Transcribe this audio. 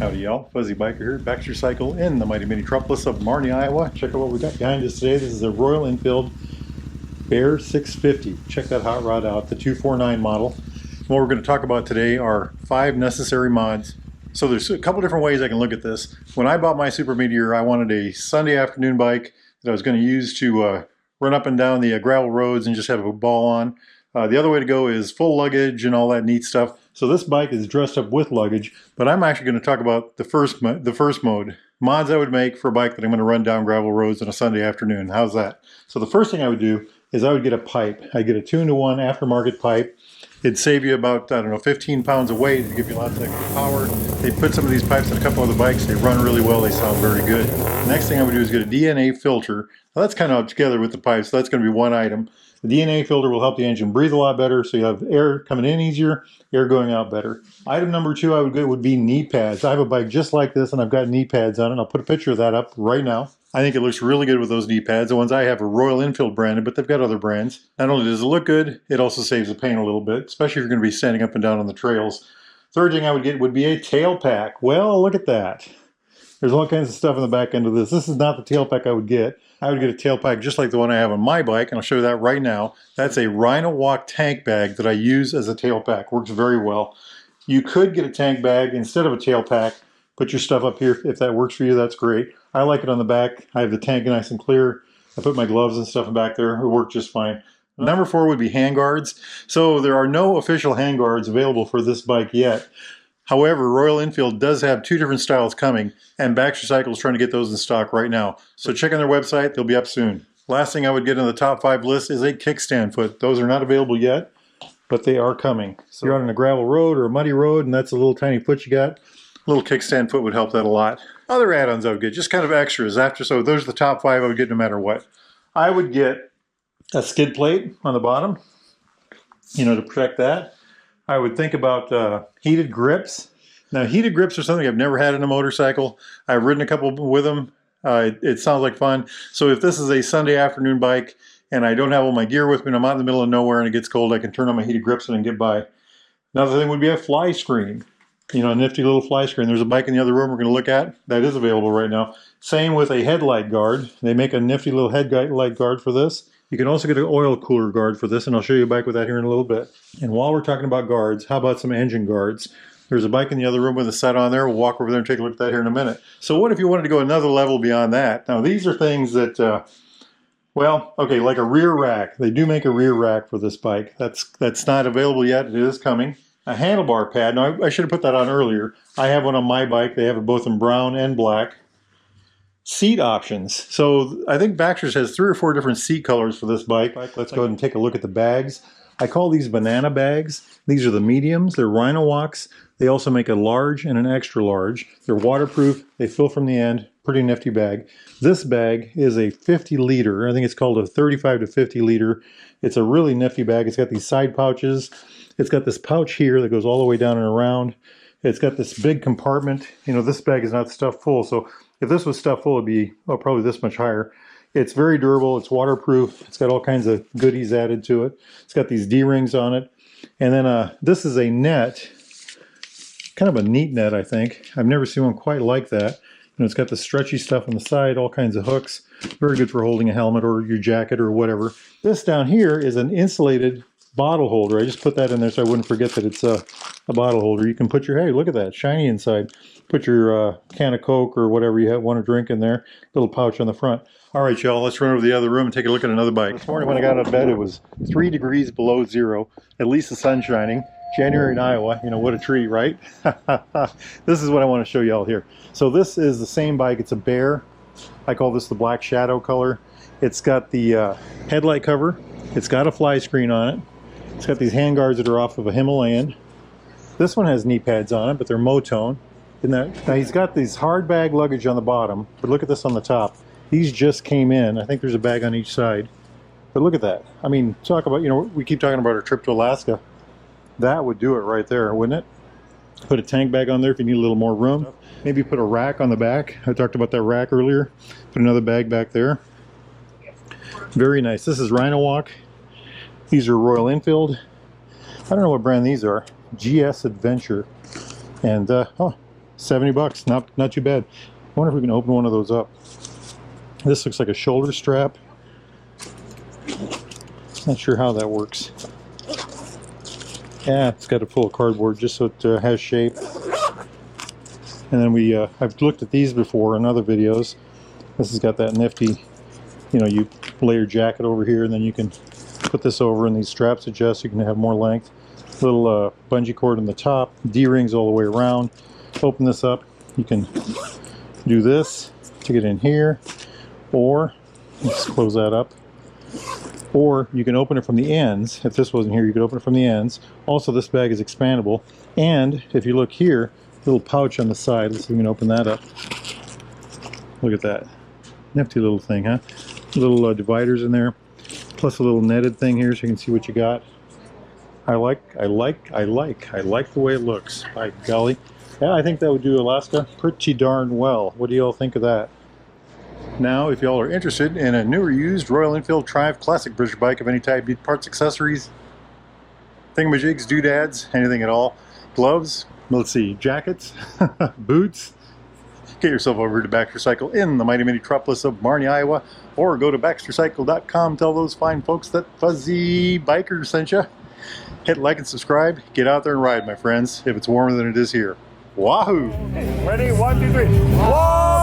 Howdy y'all, Fuzzy Biker here, Baxter Cycle in the mighty metropolis of Marnie, Iowa. Check out what we got behind us today. This is a Royal Enfield Bear 650. Check that hot rod out, the 249 model. And what we're going to talk about today are 5 necessary mods. So there's a couple different ways I can look at this. When I bought my Super Meteor, I wanted a Sunday afternoon bike that I was going to use to run up and down the gravel roads and just have a ball on. The other way to go is full luggage and all that neat stuff. So this bike is dressed up with luggage, but I'm actually going to talk about the first mode. Mods I would make for a bike that I'm going to run down gravel roads on a Sunday afternoon. How's that? So the first thing I would do is I would get a pipe. I'd get a 2-to-1 aftermarket pipe. It'd save you about, I don't know, 15 pounds of weight. It'd give you lots of extra power. They put some of these pipes on a couple other bikes. They run really well. They sound very good. Next thing I would do is get a DNA filter. Now that's kind of together with the pipes, so that's going to be one item. The DNA filter will help the engine breathe a lot better, so you have air coming in easier, air going out better. Item number 2 I would get would be knee pads. I have a bike just like this, and I've got knee pads on it. I'll put a picture of that up right now. I think it looks really good with those knee pads. The ones I have are Royal Enfield branded, but they've got other brands. Not only does it look good, it also saves the pain a little bit, especially if you're going to be standing up and down on the trails. Third thing I would get would be a tail pack. Well, look at that. There's all kinds of stuff in the back end of this. This is not the tail pack I would get. I would get a tail pack just like the one I have on my bike, and I'll show you that right now. That's a Rhino Walk tank bag that I use as a tail pack. Works very well. You could get a tank bag instead of a tail pack. Put your stuff up here. If that works for you, that's great. I like it on the back. I have the tank nice and clear. I put my gloves and stuff back there. It worked just fine. Number 4 would be handguards. So there are no official handguards available for this bike yet. However, Royal Enfield does have 2 different styles coming, and Baxter Cycle is trying to get those in stock right now. So check on their website, they'll be up soon. Last thing I would get on the top 5 list is a kickstand foot. Those are not available yet, but they are coming. So you're on a gravel road or a muddy road, and that's a little tiny foot you got. A little kickstand foot would help that a lot. Other add-ons I would get, just kind of extras after. So those are the top 5 I would get no matter what. I would get a skid plate on the bottom, to protect that. I would think about heated grips. Now, heated grips are something I've never had in a motorcycle. I've ridden a couple with them. It sounds like fun. So if this is a Sunday afternoon bike and I don't have all my gear with me and I'm out in the middle of nowhere and it gets cold, I can turn on my heated grips and get by. Another thing would be a fly screen. A nifty little fly screen. There's a bike in the other room we're going to look at. That is available right now. Same with a headlight guard. They make a nifty little headlight guard for this. You can also get an oil cooler guard for this, and I'll show you a bike with that here in a little bit. And while we're talking about guards, how about some engine guards? There's a bike in the other room with a set on there. We'll walk over there and take a look at that here in a minute. So what if you wanted to go another level beyond that? Now these are things that, like a rear rack. They do make a rear rack for this bike. That's not available yet. It is coming. A handlebar pad. Now I should have put that on earlier. I have one on my bike. They have it both in brown and black. Seat options. So I think Baxter's has 3 or 4 different seat colors for this bike. Let's go ahead and take a look at the bags. I call these banana bags. These are the mediums. They're Rhino Walks. They also make a large and an extra large. They're waterproof. They fill from the end. Pretty nifty bag. This bag is a 50 liter. I think it's called a 35 to 50 liter. It's a really nifty bag. It's got these side pouches. It's got this pouch here that goes all the way down and around. It's got this big compartment. This bag is not stuffed full. So if this was stuffed full, it'd be probably this much higher. It's very durable. It's waterproof. It's got all kinds of goodies added to it. It's got these D-rings on it. And then this is a net, kind of a neat net, I think. I've never seen one quite like that. It's got the stretchy stuff on the side, all kinds of hooks. Very good for holding a helmet or your jacket or whatever. This down here is an insulated bottle holder. I just put that in there so I wouldn't forget that it's a bottle holder. You can put your, hey, look at that, shiny inside. Put your can of Coke or whatever you want to drink in there. Little pouch on the front. All right, y'all, let's run over to the other room and take a look at another bike. This morning when I got out of bed, it was 3 degrees below zero. At least the sun's shining. January in Iowa, what a treat, right? This is what I want to show y'all here. So this is the same bike. It's a Bear. I call this the Black Shadow color. It's got the headlight cover. It's got a fly screen on it. It's got these handguards that are off of a Himalayan. This one has knee pads on it, but they're Motone. Now he's got these hard bag luggage on the bottom, but look at this on the top. These just came in. I think there's a bag on each side. But look at that. I mean, talk about, we keep talking about our trip to Alaska. That would do it right there, wouldn't it? Put a tank bag on there if you need a little more room. Maybe put a rack on the back. I talked about that rack earlier. Put another bag back there. Very nice. This is Rhino Walk. These are Royal Enfield. I don't know what brand these are. GS Adventure. And 70 bucks, not too bad. I wonder if we can open one of those up. This looks like a shoulder strap. Not sure how that works. Yeah, it's got a full of cardboard just so it has shape. And then I've looked at these before in other videos. This has got that nifty, you know, you lay your jacket over here and then you can put this over and these straps adjust, you can have more length. Little bungee cord on the top, D-rings all the way around. Open this up, you can do this to get in here, or let's close that up. Or you can open it from the ends. If this wasn't here, you could open it from the ends. Also, this bag is expandable. And if you look here, little pouch on the side. Let's see if we can open that up. Look at that. Nifty little thing, huh? Little dividers in there. Plus a little netted thing here so you can see what you got. I like the way it looks. By golly. Yeah, I think that would do Alaska pretty darn well. What do y'all think of that? Now, if y'all are interested in a new or used Royal Enfield Triumph Classic Bridger bike of any type, need parts, accessories, thingamajigs, doodads, anything at all, gloves, let's see, jackets, boots, get yourself over to Baxter Cycle in the mighty metropolis of Marnie, Iowa, or go to baxtercycle.com, tell those fine folks that Fuzzy Biker sent you. Hit like and subscribe, get out there and ride, my friends, if it's warmer than it is here. Wahoo! Ready? 1, 2, 3. Whoa!